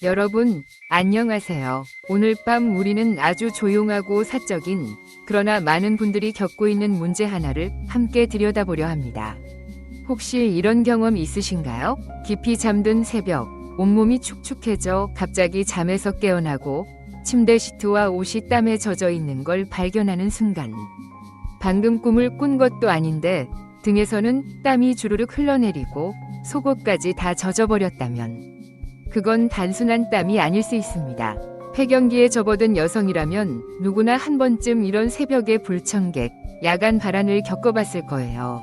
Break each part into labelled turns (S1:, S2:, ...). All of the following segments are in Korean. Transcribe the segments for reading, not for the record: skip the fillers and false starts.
S1: 여러분, 안녕하세요. 오늘 밤 우리는 아주 조용하고 사적인, 그러나 많은 분들이 겪고 있는 문제 하나를 함께 들여다보려 합니다. 혹시 이런 경험 있으신가요? 깊이 잠든 새벽, 온몸이 축축해져 갑자기 잠에서 깨어나고 침대 시트와 옷이 땀에 젖어 있는 걸 발견하는 순간. 방금 꿈을 꾼 것도 아닌데 등에서는 땀이 주르륵 흘러내리고 속옷까지 다 젖어버렸다면 그건 단순한 땀이 아닐 수 있습니다. 폐경기에 접어든 여성이라면 누구나 한 번쯤 이런 새벽의 불청객, 야간 발한을 겪어봤을 거예요.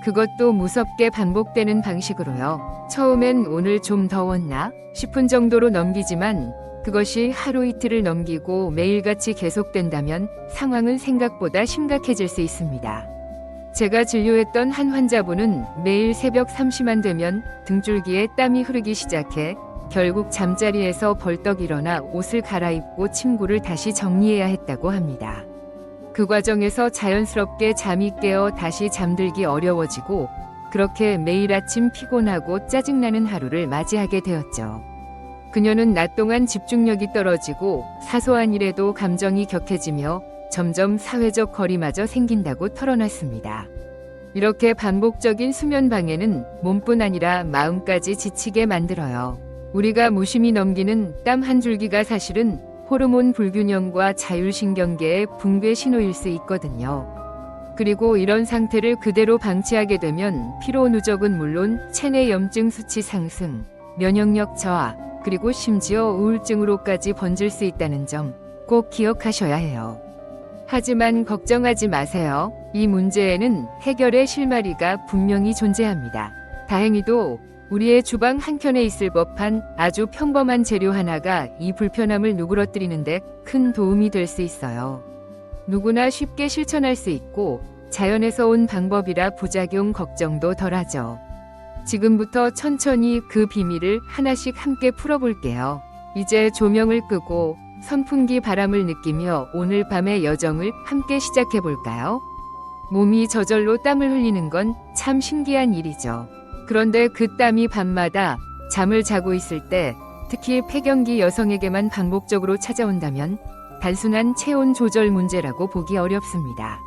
S1: 그것도 무섭게 반복되는 방식으로요. 처음엔 오늘 좀 더웠나 싶은 정도로 넘기지만 그것이 하루 이틀을 넘기고 매일같이 계속된다면 상황은 생각보다 심각해질 수 있습니다. 제가 진료했던 한 환자분은 매일 새벽 3시만 되면 등줄기에 땀이 흐르기 시작해 결국 잠자리에서 벌떡 일어나 옷을 갈아입고 침구를 다시 정리해야 했다고 합니다. 그 과정에서 자연스럽게 잠이 깨어 다시 잠들기 어려워지고 그렇게 매일 아침 피곤하고 짜증나는 하루를 맞이하게 되었죠. 그녀는 낮 동안 집중력이 떨어지고 사소한 일에도 감정이 격해지며 점점 사회적 거리마저 생긴다고 털어놨습니다. 이렇게 반복적인 수면 방해는 몸뿐 아니라 마음까지 지치게 만들어요. 우리가 무심히 넘기는 땀 한 줄기가 사실은 호르몬 불균형과 자율신경계의 붕괴 신호일 수 있거든요. 그리고 이런 상태를 그대로 방치하게 되면 피로 누적은 물론 체내 염증 수치 상승, 면역력 저하, 그리고 심지어 우울증으로까지 번질 수 있다는 점 꼭 기억하셔야 해요. 하지만 걱정하지 마세요. 이 문제에는 해결의 실마리가 분명히 존재합니다. 다행히도 우리의 주방 한켠에 있을 법한 아주 평범한 재료 하나가 이 불편함을 누그러뜨리는데 큰 도움이 될 수 있어요. 누구나 쉽게 실천할 수 있고 자연에서 온 방법이라 부작용 걱정도 덜하죠. 지금부터 천천히 그 비밀을 하나씩 함께 풀어볼게요. 이제 조명을 끄고 선풍기 바람을 느끼며 오늘 밤의 여정을 함께 시작해볼까요? 몸이 저절로 땀을 흘리는 건 참 신기한 일이죠. 그런데 그 땀이 밤마다 잠을 자고 있을 때, 특히 폐경기 여성에게만 반복적으로 찾아온다면 단순한 체온 조절 문제라고 보기 어렵습니다.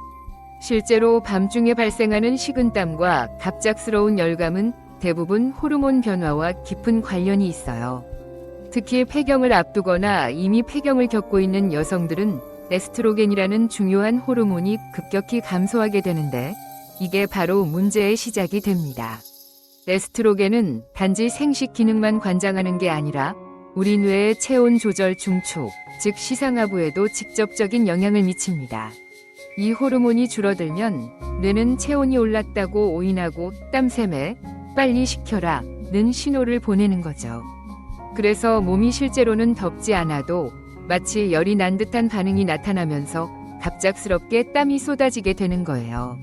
S1: 실제로 밤중에 발생하는 식은땀과 갑작스러운 열감은 대부분 호르몬 변화와 깊은 관련이 있어요. 특히 폐경을 앞두거나 이미 폐경을 겪고 있는 여성들은 에스트로겐이라는 중요한 호르몬이 급격히 감소하게 되는데 이게 바로 문제의 시작이 됩니다. 에스트로겐은 단지 생식 기능만 관장하는 게 아니라 우리 뇌의 체온 조절 중축, 즉 시상하부에도 직접적인 영향을 미칩니다. 이 호르몬이 줄어들면 뇌는 체온이 올랐다고 오인하고 땀샘에 빨리 식혀라 는 신호를 보내는 거죠. 그래서 몸이 실제로는 덥지 않아도 마치 열이 난 듯한 반응이 나타나면서 갑작스럽게 땀이 쏟아지게 되는 거예요.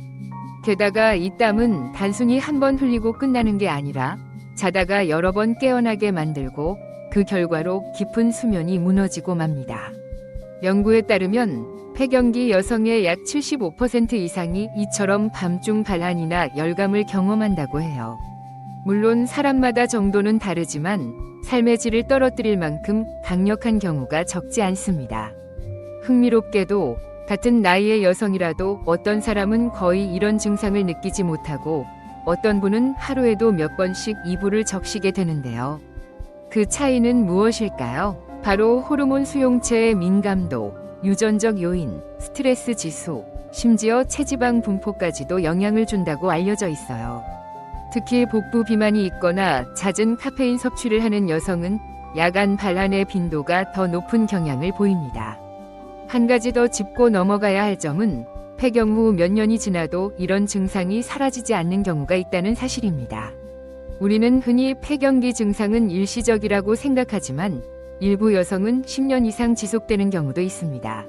S1: 게다가 이 땀은 단순히 한 번 흘리고 끝나는 게 아니라 자다가 여러 번 깨어나게 만들고 그 결과로 깊은 수면이 무너지고 맙니다. 연구에 따르면 폐경기 여성의 약 75% 이상이 이처럼 밤중 발한이나 열감을 경험한다고 해요. 물론 사람마다 정도는 다르지만 삶의 질을 떨어뜨릴 만큼 강력한 경우가 적지 않습니다. 흥미롭게도 같은 나이의 여성이라도 어떤 사람은 거의 이런 증상을 느끼지 못하고 어떤 분은 하루에도 몇 번씩 이불을 적시게 되는데요. 그 차이는 무엇일까요? 바로 호르몬 수용체의 민감도, 유전적 요인, 스트레스 지수, 심지어 체지방 분포까지도 영향을 준다고 알려져 있어요. 특히 복부 비만이 있거나 잦은 카페인 섭취를 하는 여성은 야간 발한의 빈도가 더 높은 경향을 보입니다. 한 가지 더 짚고 넘어가야 할 점은 폐경 후 몇 년이 지나도 이런 증상이 사라지지 않는 경우가 있다는 사실입니다. 우리는 흔히 폐경기 증상은 일시적이라고 생각하지만 일부 여성은 10년 이상 지속되는 경우도 있습니다.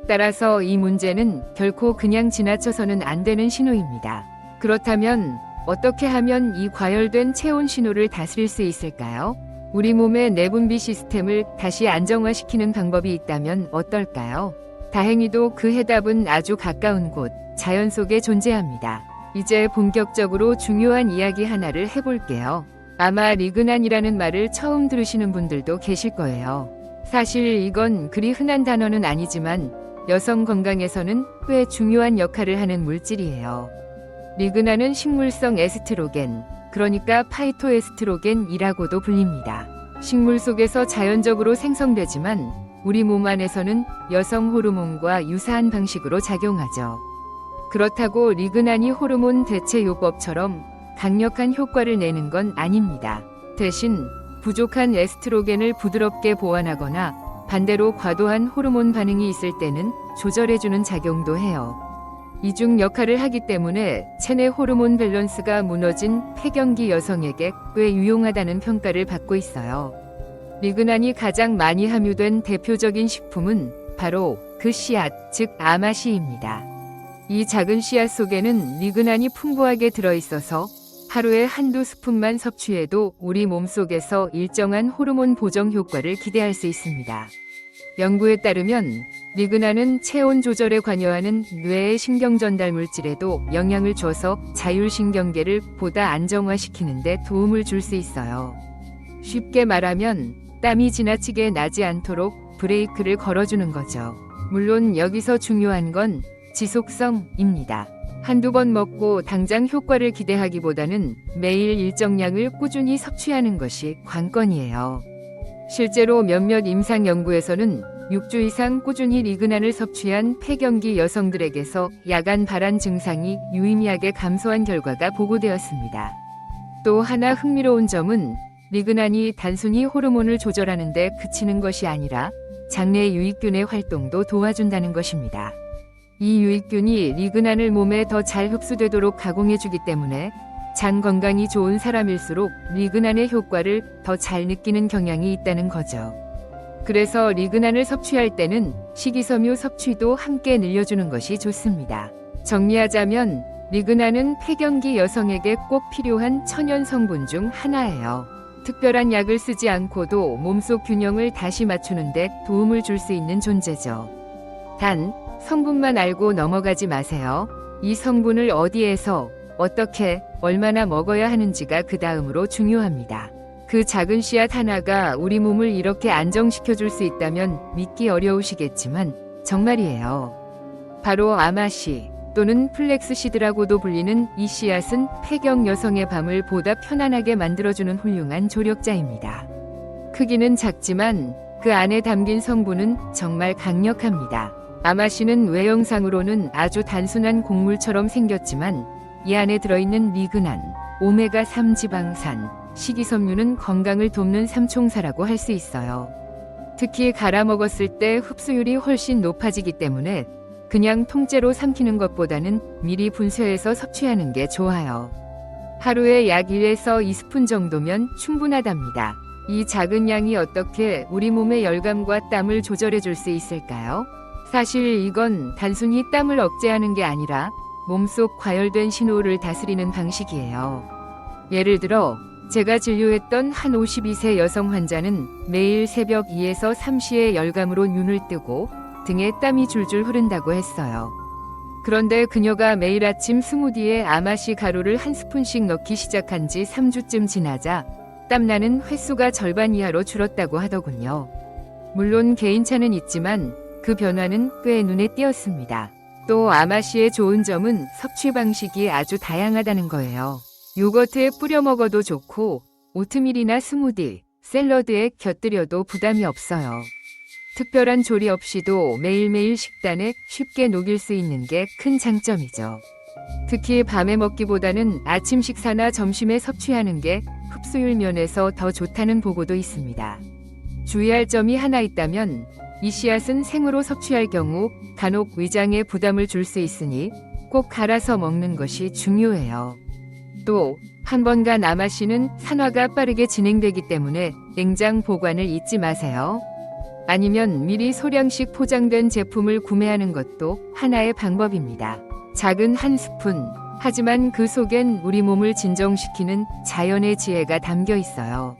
S1: 따라서 이 문제는 결코 그냥 지나쳐서는 안 되는 신호입니다. 그렇다면 어떻게 하면 이 과열된 체온 신호를 다스릴 수 있을까요? 우리 몸의 내분비 시스템을 다시 안정화시키는 방법이 있다면 어떨까요? 다행히도 그 해답은 아주 가까운 곳, 자연 속에 존재합니다. 이제 본격적으로 중요한 이야기 하나를 해볼게요. 아마 리그난이라는 말을 처음 들으시는 분들도 계실 거예요. 사실 이건 그리 흔한 단어는 아니지만 여성 건강에서는 꽤 중요한 역할을 하는 물질이에요. 리그난은 식물성 에스트로겐, 그러니까 파이토에스트로겐이라고도 불립니다. 식물 속에서 자연적으로 생성되지만 우리 몸 안에서는 여성 호르몬과 유사한 방식으로 작용하죠. 그렇다고 리그난이 호르몬 대체 요법처럼 강력한 효과를 내는 건 아닙니다. 대신 부족한 에스트로겐을 부드럽게 보완하거나 반대로 과도한 호르몬 반응이 있을 때는 조절해주는 작용도 해요. 이중 역할을 하기 때문에 체내 호르몬 밸런스가 무너진 폐경기 여성에게 꽤 유용하다는 평가를 받고 있어요. 리그난이 가장 많이 함유된 대표적인 식품은 바로 그 씨앗, 즉 아마씨입니다. 이 작은 씨앗 속에는 리그난이 풍부하게 들어있어서 하루에 한두 스푼만 섭취해도 우리 몸속에서 일정한 호르몬 보정 효과를 기대할 수 있습니다. 연구에 따르면 리그난은 체온 조절에 관여하는 뇌의 신경 전달 물질에도 영향을 줘서 자율신경계를 보다 안정화시키는 데 도움을 줄 수 있어요. 쉽게 말하면 땀이 지나치게 나지 않도록 브레이크를 걸어주는 거죠. 물론 여기서 중요한 건 지속성입니다. 한두 번 먹고 당장 효과를 기대하기보다는 매일 일정량을 꾸준히 섭취하는 것이 관건이에요. 실제로 몇몇 임상 연구에서는 6주 이상 꾸준히 리그난을 섭취한 폐경기 여성들에게서 야간 발한 증상이 유의미하게 감소한 결과가 보고되었습니다. 또 하나 흥미로운 점은 리그난이 단순히 호르몬을 조절하는 데 그치는 것이 아니라 장내 유익균의 활동도 도와준다는 것입니다. 이 유익균이 리그난을 몸에 더 잘 흡수되도록 가공해주기 때문에 장 건강이 좋은 사람일수록 리그난의 효과를 더 잘 느끼는 경향이 있다는 거죠. 그래서 리그난을 섭취할 때는 식이섬유 섭취도 함께 늘려주는 것이 좋습니다. 정리하자면 리그난은 폐경기 여성에게 꼭 필요한 천연 성분 중 하나예요. 특별한 약을 쓰지 않고도 몸속 균형을 다시 맞추는 데 도움을 줄 수 있는 존재죠. 단, 성분만 알고 넘어가지 마세요. 이 성분을 어디에서, 어떻게, 얼마나 먹어야 하는지가 그 다음으로 중요합니다. 그 작은 씨앗 하나가 우리 몸을 이렇게 안정시켜줄 수 있다면 믿기 어려우시겠지만 정말이에요. 바로 아마씨 또는 플렉스시드라고도 불리는 이 씨앗은 폐경 여성의 밤을 보다 편안하게 만들어주는 훌륭한 조력자입니다. 크기는 작지만 그 안에 담긴 성분은 정말 강력합니다. 아마씨는 외형상으로는 아주 단순한 곡물처럼 생겼지만 이 안에 들어있는 리그난, 오메가3 지방산, 식이섬유는 건강을 돕는 삼총사라고 할 수 있어요. 특히 갈아 먹었을 때 흡수율이 훨씬 높아지기 때문에 그냥 통째로 삼키는 것보다는 미리 분쇄해서 섭취하는 게 좋아요. 하루에 약 1에서 2스푼 정도면 충분하답니다. 이 작은 양이 어떻게 우리 몸의 열감과 땀을 조절해 줄 수 있을까요? 사실 이건 단순히 땀을 억제하는 게 아니라 몸속 과열된 신호를 다스리는 방식이에요. 예를 들어 제가 진료했던 한 52세 여성 환자는 매일 새벽 2에서 3시에 열감으로 눈을 뜨고 등에 땀이 줄줄 흐른다고 했어요. 그런데 그녀가 매일 아침 스무디에 아마씨 가루를 한 스푼씩 넣기 시작한 지 3주쯤 지나자 땀나는 횟수가 절반 이하로 줄었다고 하더군요. 물론 개인차는 있지만 그 변화는 꽤 눈에 띄었습니다. 또 아마씨의 좋은 점은 섭취 방식이 아주 다양하다는 거예요. 요거트에 뿌려 먹어도 좋고 오트밀이나 스무디, 샐러드에 곁들여도 부담이 없어요. 특별한 조리 없이도 매일매일 식단에 쉽게 녹일 수 있는 게 큰 장점이죠. 특히 밤에 먹기보다는 아침 식사나 점심에 섭취하는 게 흡수율 면에서 더 좋다는 보고도 있습니다. 주의할 점이 하나 있다면 이 씨앗은 생으로 섭취할 경우 간혹 위장에 부담을 줄 수 있으니 꼭 갈아서 먹는 것이 중요해요. 또 한 번 간 아마씨는 산화가 빠르게 진행되기 때문에 냉장 보관을 잊지 마세요. 아니면 미리 소량씩 포장된 제품을 구매하는 것도 하나의 방법입니다. 작은 한 스푼, 하지만 그 속엔 우리 몸을 진정시키는 자연의 지혜가 담겨 있어요.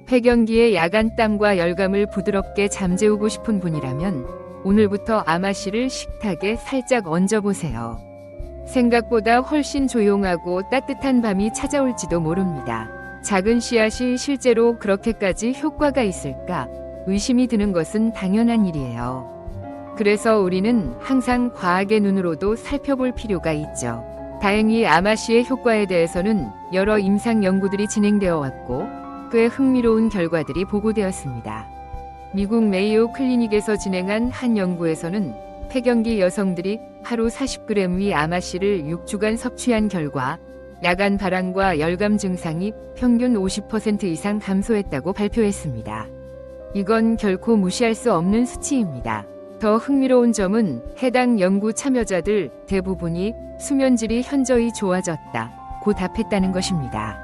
S1: 폐경기의 야간 땀과 열감을 부드럽게 잠재우고 싶은 분이라면 오늘부터 아마씨를 식탁에 살짝 얹어보세요. 생각보다 훨씬 조용하고 따뜻한 밤이 찾아올지도 모릅니다. 작은 씨앗이 실제로 그렇게까지 효과가 있을까 의심이 드는 것은 당연한 일이에요. 그래서 우리는 항상 과학의 눈으로도 살펴볼 필요가 있죠. 다행히 아마씨의 효과에 대해서는 여러 임상 연구들이 진행되어 왔고 꽤 흥미로운 결과들이 보고되었습니다. 미국 메이오 클리닉에서 진행한 한 연구에서는 폐경기 여성들이 하루 40g의 아마씨를 6주간 섭취한 결과 야간 발한과 열감 증상이 평균 50% 이상 감소했다고 발표했습니다. 이건 결코 무시할 수 없는 수치입니다. 더 흥미로운 점은 해당 연구 참여자들 대부분이 수면질이 현저히 좋아졌다고 답했다는 것입니다.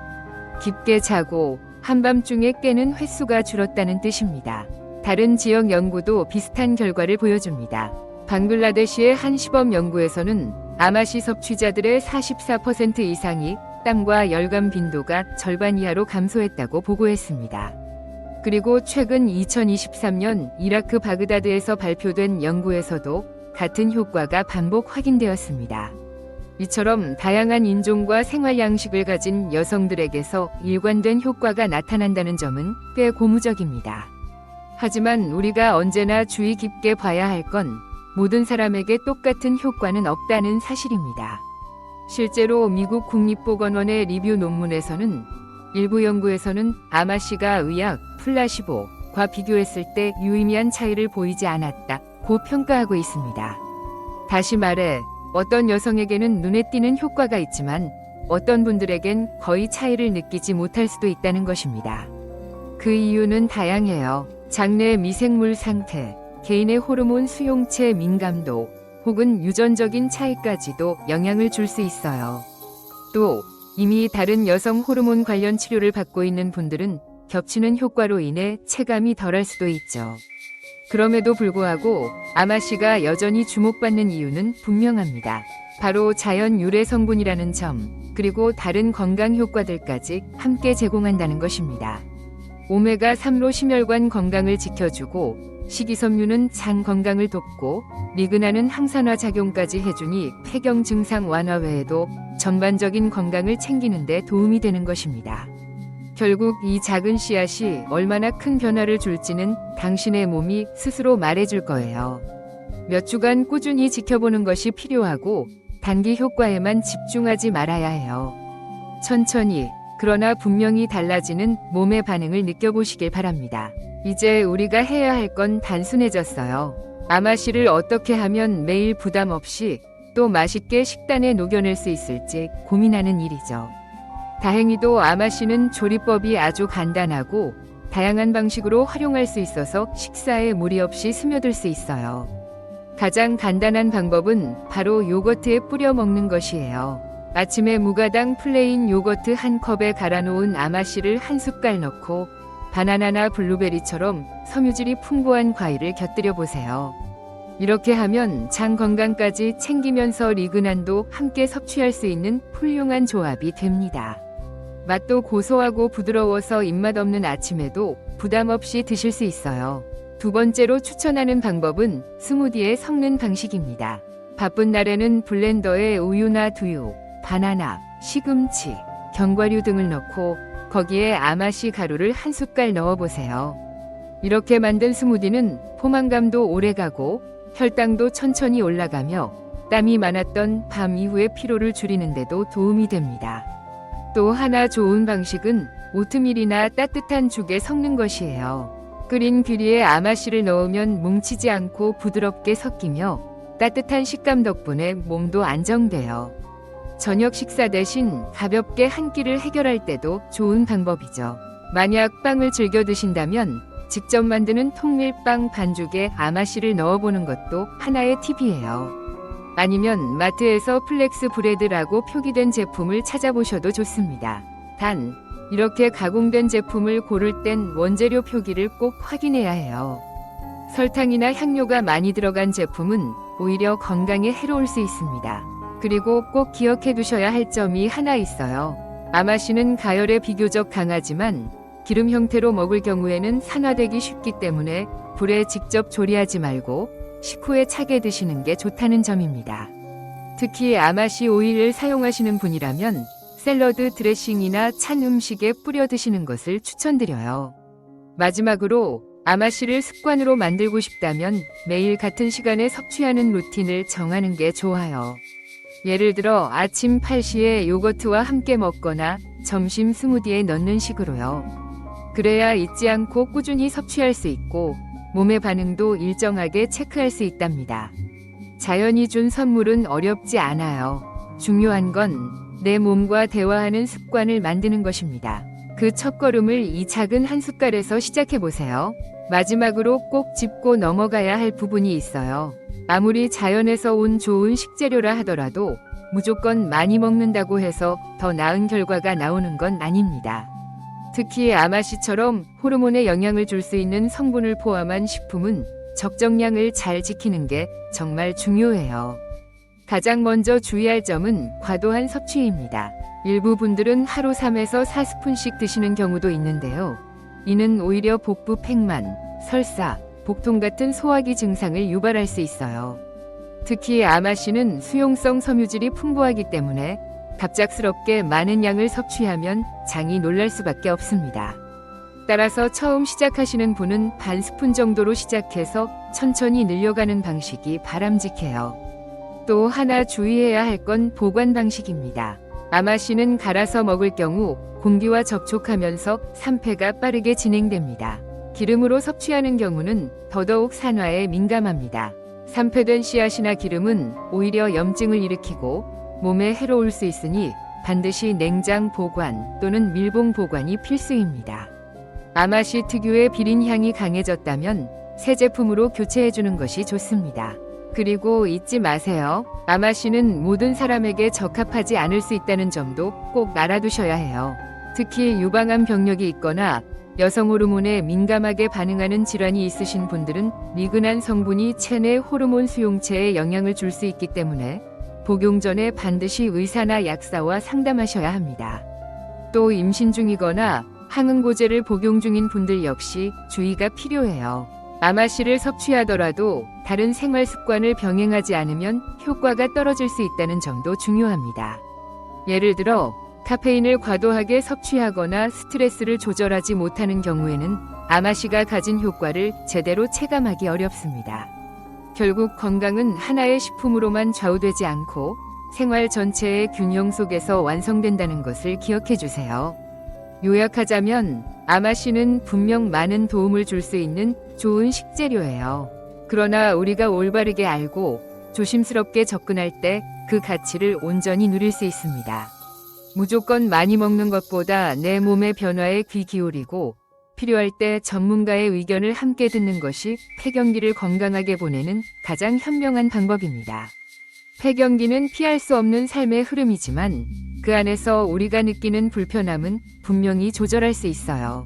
S1: 깊게 자고 한밤중에 깨는 횟수가 줄었다는 뜻입니다. 다른 지역 연구도 비슷한 결과를 보여줍니다. 방글라데시의 한 시범 연구에서는 아마씨 섭취자들의 44% 이상이 땀과 열감 빈도가 절반 이하로 감소했다고 보고했습니다. 그리고 최근 2023년 이라크 바그다드에서 발표된 연구에서도 같은 효과가 반복 확인되었습니다. 이처럼 다양한 인종과 생활 양식을 가진 여성들에게서 일관된 효과가 나타난다는 점은 꽤 고무적입니다. 하지만 우리가 언제나 주의 깊게 봐야 할 건 모든 사람에게 똑같은 효과는 없다는 사실입니다. 실제로 미국 국립보건원의 리뷰 논문에서는 일부 연구에서는 아마씨가 의약, 플라시보과 비교했을 때 유의미한 차이를 보이지 않았다고 평가하고 있습니다. 다시 말해 어떤 여성에게는 눈에 띄는 효과가 있지만 어떤 분들에겐 거의 차이를 느끼지 못할 수도 있다는 것입니다. 그 이유는 다양해요. 장내 미생물 상태, 개인의 호르몬 수용체 민감도 혹은 유전적인 차이까지도 영향을 줄 수 있어요. 또 이미 다른 여성 호르몬 관련 치료를 받고 있는 분들은 겹치는 효과로 인해 체감이 덜할 수도 있죠. 그럼에도 불구하고 아마씨가 여전히 주목받는 이유는 분명합니다. 바로 자연 유래 성분이라는 점, 그리고 다른 건강 효과들까지 함께 제공한다는 것입니다. 오메가3로 심혈관 건강을 지켜주고 식이섬유는 장 건강을 돕고 리그나는 항산화 작용까지 해주니 폐경 증상 완화 외에도 전반적인 건강을 챙기는 데 도움이 되는 것입니다. 결국 이 작은 씨앗이 얼마나 큰 변화를 줄지는 당신의 몸이 스스로 말해줄 거예요. 몇 주간 꾸준히 지켜보는 것이 필요하고 단기 효과에만 집중하지 말아야 해요. 천천히 그러나 분명히 달라지는 몸의 반응을 느껴보시길 바랍니다. 이제 우리가 해야 할 건 단순해졌어요. 아마씨를 어떻게 하면 매일 부담 없이 또 맛있게 식단에 녹여낼 수 있을지 고민하는 일이죠. 다행히도 아마씨는 조리법이 아주 간단하고 다양한 방식으로 활용할 수 있어서 식사에 무리 없이 스며들 수 있어요. 가장 간단한 방법은 바로 요거트에 뿌려 먹는 것이에요. 아침에 무가당 플레인 요거트 한 컵에 갈아 놓은 아마씨를 한 숟갈 넣고 바나나나 블루베리처럼 섬유질이 풍부한 과일을 곁들여 보세요. 이렇게 하면 장 건강까지 챙기면서 리그난도 함께 섭취할 수 있는 훌륭한 조합이 됩니다. 맛도 고소하고 부드러워서 입맛 없는 아침에도 부담 없이 드실 수 있어요. 두 번째로 추천하는 방법은 스무디에 섞는 방식입니다. 바쁜 날에는 블렌더에 우유나 두유, 바나나, 시금치, 견과류 등을 넣고 거기에 아마씨 가루를 한 숟갈 넣어보세요. 이렇게 만든 스무디는 포만감도 오래가고 혈당도 천천히 올라가며 땀이 많았던 밤 이후의 피로를 줄이는 데도 도움이 됩니다. 또 하나 좋은 방식은 오트밀이나 따뜻한 죽에 섞는 것이에요. 끓인 귀리에 아마씨를 넣으면 뭉치지 않고 부드럽게 섞이며 따뜻한 식감 덕분에 몸도 안정돼요. 저녁 식사 대신 가볍게 한 끼를 해결할 때도 좋은 방법이죠. 만약 빵을 즐겨 드신다면 직접 만드는 통밀빵 반죽에 아마씨를 넣어보는 것도 하나의 팁이에요. 아니면 마트에서 플렉스 브레드라고 표기된 제품을 찾아보셔도 좋습니다. 단, 이렇게 가공된 제품을 고를 땐 원재료 표기를 꼭 확인해야 해요. 설탕이나 향료가 많이 들어간 제품은 오히려 건강에 해로울 수 있습니다. 그리고 꼭 기억해 두셔야 할 점이 하나 있어요. 아마씨는 가열에 비교적 강하지만 기름 형태로 먹을 경우에는 산화되기 쉽기 때문에 불에 직접 조리하지 말고 식후에 차게 드시는 게 좋다는 점입니다. 특히 아마씨 오일을 사용하시는 분이라면 샐러드 드레싱이나 찬 음식에 뿌려 드시는 것을 추천드려요. 마지막으로 아마씨를 습관으로 만들고 싶다면 매일 같은 시간에 섭취하는 루틴을 정하는 게 좋아요. 예를 들어 아침 8시에 요거트와 함께 먹거나 점심 스무디에 넣는 식으로요. 그래야 잊지 않고 꾸준히 섭취할 수 있고 몸의 반응도 일정하게 체크할 수 있답니다. 자연이 준 선물은 어렵지 않아요. 중요한 건 내 몸과 대화하는 습관을 만드는 것입니다. 그 첫걸음을 이 작은 한 숟갈에서 시작해 보세요. 마지막으로 꼭 짚고 넘어가야 할 부분이 있어요. 아무리 자연에서 온 좋은 식재료라 하더라도 무조건 많이 먹는다고 해서 더 나은 결과가 나오는 건 아닙니다. 특히 아마씨처럼 호르몬에 영향을 줄 수 있는 성분을 포함한 식품은 적정량을 잘 지키는 게 정말 중요해요. 가장 먼저 주의할 점은 과도한 섭취입니다. 일부 분들은 하루 3에서 4스푼씩 드시는 경우도 있는데요. 이는 오히려 복부 팽만, 설사, 복통 같은 소화기 증상을 유발할 수 있어요. 특히 아마씨는 수용성 섬유질이 풍부하기 때문에 갑작스럽게 많은 양을 섭취하면 장이 놀랄 수밖에 없습니다. 따라서 처음 시작하시는 분은 반 스푼 정도로 시작해서 천천히 늘려가는 방식이 바람직해요. 또 하나 주의해야 할 건 보관 방식입니다. 아마씨는 갈아서 먹을 경우 공기와 접촉하면서 산패가 빠르게 진행됩니다. 기름으로 섭취하는 경우는 더더욱 산화에 민감합니다. 산패된 씨앗이나 기름은 오히려 염증을 일으키고 몸에 해로울 수 있으니 반드시 냉장 보관 또는 밀봉 보관이 필수입니다. 아마씨 특유의 비린 향이 강해졌다면 새 제품으로 교체해주는 것이 좋습니다. 그리고 잊지 마세요. 아마씨는 모든 사람에게 적합하지 않을 수 있다는 점도 꼭 알아두셔야 해요. 특히 유방암 병력이 있거나 여성 호르몬에 민감하게 반응하는 질환이 있으신 분들은 미근한 성분이 체내 호르몬 수용체에 영향을 줄 수 있기 때문에 복용 전에 반드시 의사나 약사와 상담하셔야 합니다. 또 임신 중이거나 항응고제를 복용 중인 분들 역시 주의가 필요해요. 아마씨를 섭취하더라도 다른 생활 습관을 병행하지 않으면 효과가 떨어질 수 있다는 점도 중요합니다. 예를 들어 카페인을 과도하게 섭취하거나 스트레스를 조절하지 못하는 경우에는 아마씨가 가진 효과를 제대로 체감하기 어렵습니다. 결국 건강은 하나의 식품으로만 좌우되지 않고 생활 전체의 균형 속에서 완성된다는 것을 기억해 주세요. 요약하자면 아마씨는 분명 많은 도움을 줄 수 있는 좋은 식재료예요. 그러나 우리가 올바르게 알고 조심스럽게 접근할 때 그 가치를 온전히 누릴 수 있습니다. 무조건 많이 먹는 것보다 내 몸의 변화에 귀 기울이고 필요할 때 전문가의 의견을 함께 듣는 것이 폐경기를 건강하게 보내는 가장 현명한 방법입니다. 폐경기는 피할 수 없는 삶의 흐름이지만 그 안에서 우리가 느끼는 불편함은 분명히 조절할 수 있어요.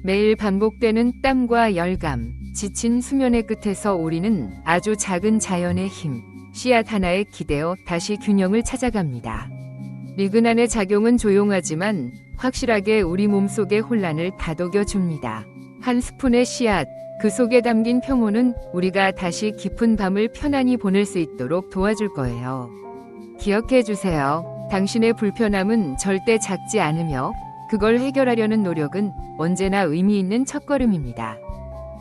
S1: 매일 반복되는 땀과 열감, 지친 수면의 끝에서 우리는 아주 작은 자연의 힘, 씨앗 하나에 기대어 다시 균형을 찾아갑니다. 리그난의 작용은 조용하지만 확실하게 우리 몸속의 혼란을 다독여 줍니다. 한 스푼의 씨앗, 그 속에 담긴 평온은 우리가 다시 깊은 밤을 편안히 보낼 수 있도록 도와줄 거예요. 기억해 주세요. 당신의 불편함은 절대 작지 않으며 그걸 해결하려는 노력은 언제나 의미 있는 첫걸음입니다.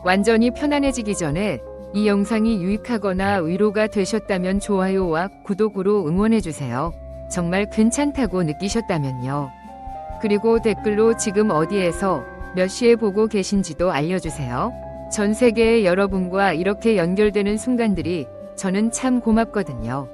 S1: 완전히 편안해지기 전에 이 영상이 유익하거나 위로가 되셨다면 좋아요와 구독으로 응원해 주세요. 정말 괜찮다고 느끼셨다면요. 그리고 댓글로 지금 어디에서 몇 시에 보고 계신지도 알려주세요. 전 세계의 여러분과 이렇게 연결되는 순간들이 저는 참 고맙거든요.